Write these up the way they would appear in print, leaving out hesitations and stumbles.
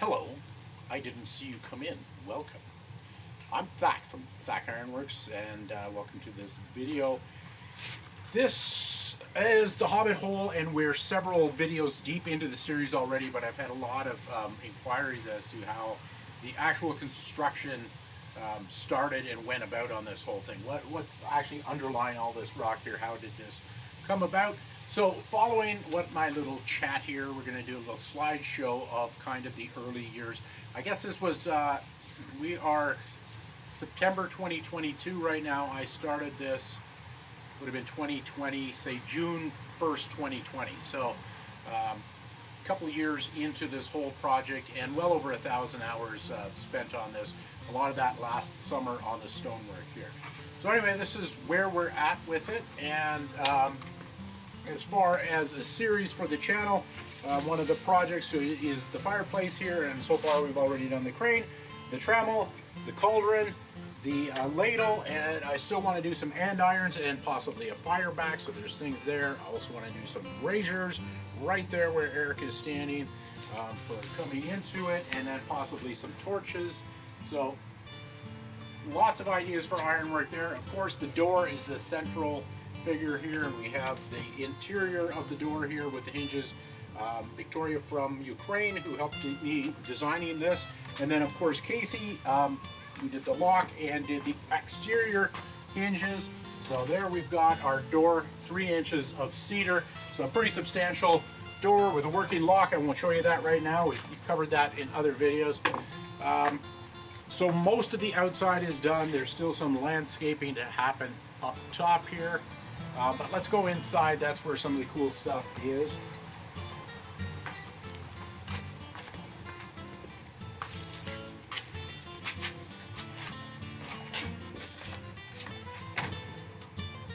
Hello, I didn't see you come in. Welcome. I'm Thak from Thak Ironworks, and welcome to this video. This is the Hobbit Hole, and we're several videos deep into the series already, but I've had a lot of inquiries as to how the actual construction started and went about on this whole thing. What's actually underlying all this rock here? How did this come about? So following what my little chat here, we're going to do a little slideshow of kind of the early years. I guess this was, we are September 2022 right now. I started this, would have been 2020, say June 1st, 2020. So a couple of years into this whole project and well over 1,000 hours spent on this. A lot of that last summer on the stonework here. So anyway, this is where we're at with it, and as far as a series for the channel, one of the projects is the fireplace here, and so far we've already done the crane, the trammel, the cauldron, the ladle, and I still want to do some andirons and possibly a fire back, so there's things there. I also want to do some braziers right there where Eric is standing for coming into it, and then possibly some torches. So lots of ideas for ironwork there. Of course, the door is the central figure here, and we have the interior of the door here with the hinges. Victoria from Ukraine, who helped me designing this, and then of course Casey, who did the lock and did the exterior hinges. So there we've got our door, 3 inches of cedar, so a pretty substantial door with a working lock. I won't show you that right now, we've covered that in other videos. So most of the outside is done. There's still some landscaping to happen up top here. But let's go inside. That's where some of the cool stuff is.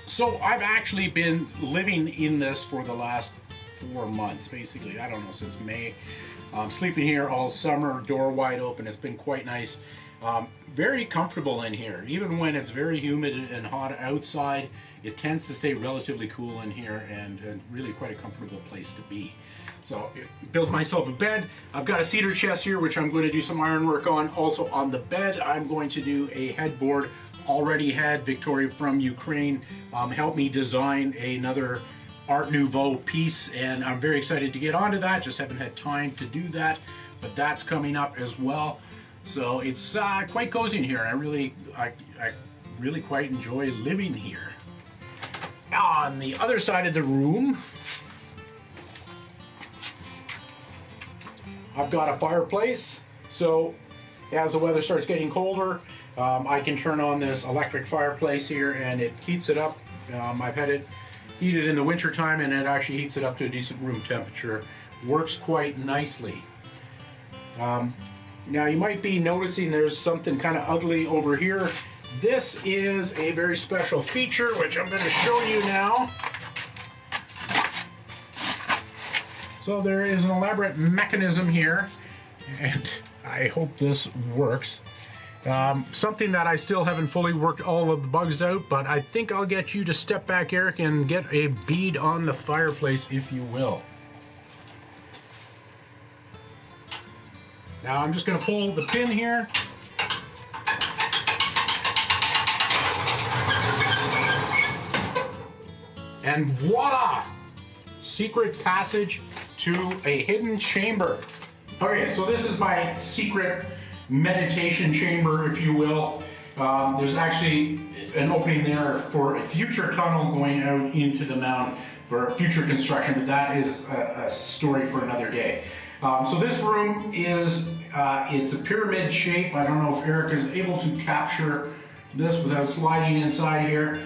So I've actually been living in this for the last 4 months, basically. I don't know, since May. Sleeping here all summer, door wide open. It's been quite nice. Very comfortable in here. Even when it's very humid and hot outside, it tends to stay relatively cool in here, and really quite a comfortable place to be. So built myself a bed. I've got a cedar chest here, which I'm going to do some ironwork on. Also on the bed, I'm going to do a headboard. Already had Victoria from Ukraine help me design another Art Nouveau piece, and I'm very excited to get onto that. Just haven't had time to do that, but that's coming up as well. So it's quite cozy in here. I really quite enjoy living here. On the other side of the room, I've got a fireplace. So as the weather starts getting colder, I can turn on this electric fireplace here, and it heats it up. I've had it heated in the winter time, and it actually heats it up to a decent room temperature. Works quite nicely. Now you might be noticing there's something kind of ugly over here. This is a very special feature, which I'm going to show you now. So there is an elaborate mechanism here, and I hope this works. Something that I still haven't fully worked all of the bugs out, but I think I'll get you to step back, Eric, and get a bead on the fireplace, if you will. Now I'm just going to pull the pin here. And voila! Secret passage to a hidden chamber. Okay, so this is my secret meditation chamber, if you will. There's actually an opening there for a future tunnel going out into the mountain for future construction, but that is a story for another day. So this room is, it's a pyramid shape. I don't know if Eric is able to capture this without sliding inside here.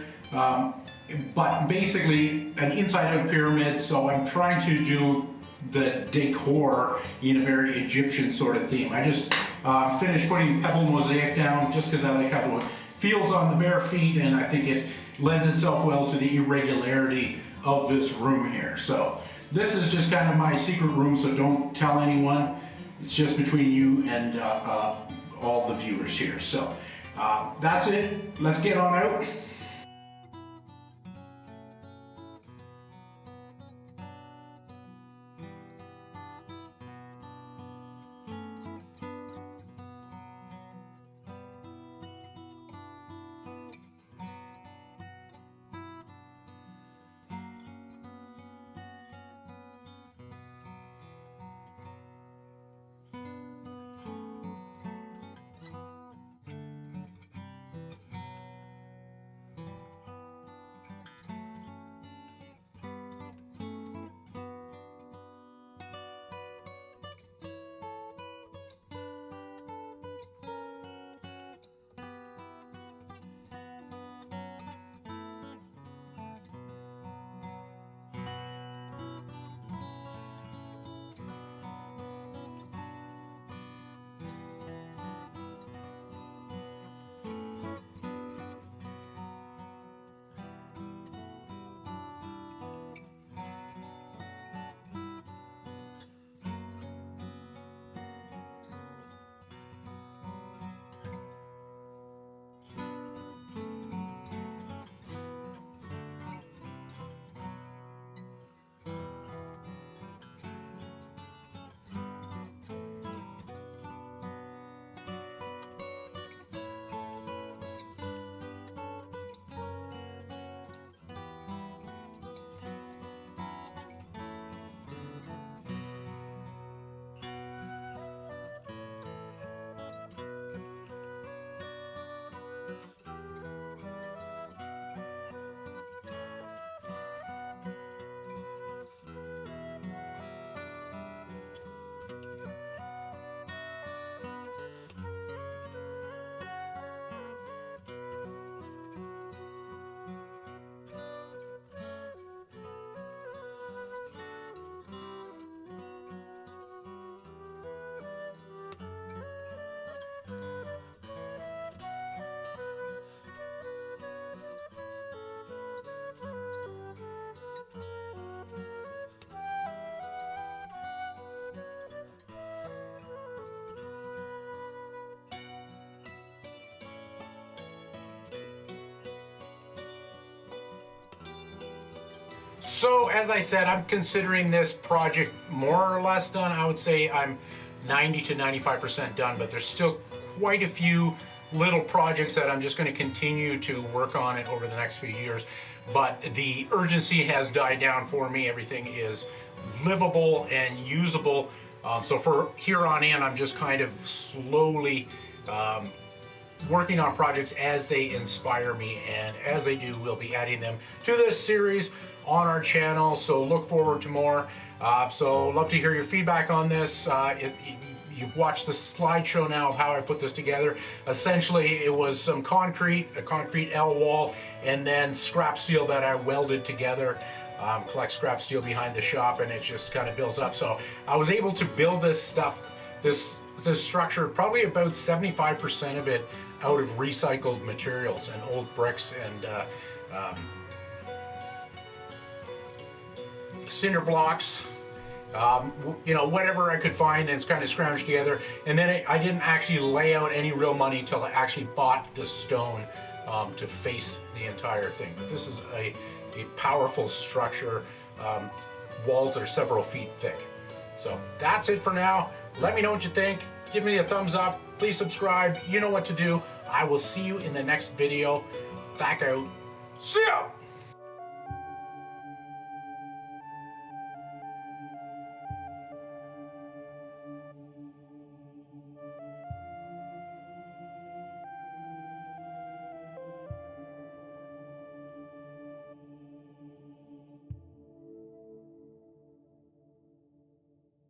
But basically an inside-out pyramid, so I'm trying to do the decor in a very Egyptian sort of theme. I just finished putting pebble mosaic down just because I like how it feels on the bare feet, and I think it lends itself well to the irregularity of this room here. So this is just kind of my secret room, so don't tell anyone. It's just between you and all the viewers here. So that's it. Let's get on out. So as I said, I'm considering this project more or less done. I would say I'm 90 to 95% done, but there's still quite a few little projects that I'm just going to continue to work on it over the next few years. But the urgency has died down for me. Everything is livable and usable. So for here on in, I'm just kind of slowly working on projects as they inspire me, and as they do, we'll be adding them to this series on our channel, so look forward to more. So love to hear your feedback on this. You've watched the slideshow now of how I put this together. Essentially, it was some concrete, a concrete L wall, and then scrap steel that I welded together. Collect scrap steel behind the shop, and it just kind of builds up. So I was able to build this stuff, this structure, probably about 75% of it out of recycled materials and old bricks and cinder blocks, you know, whatever I could find, and it's kind of scrounged together. And then I didn't actually lay out any real money until I actually bought the stone to face the entire thing. But this is a powerful structure. Walls are several feet thick. So that's it for now. Let me know what you think. Give me a thumbs up. Please subscribe. You know what to do. I will see you in the next video. Thak out. See ya!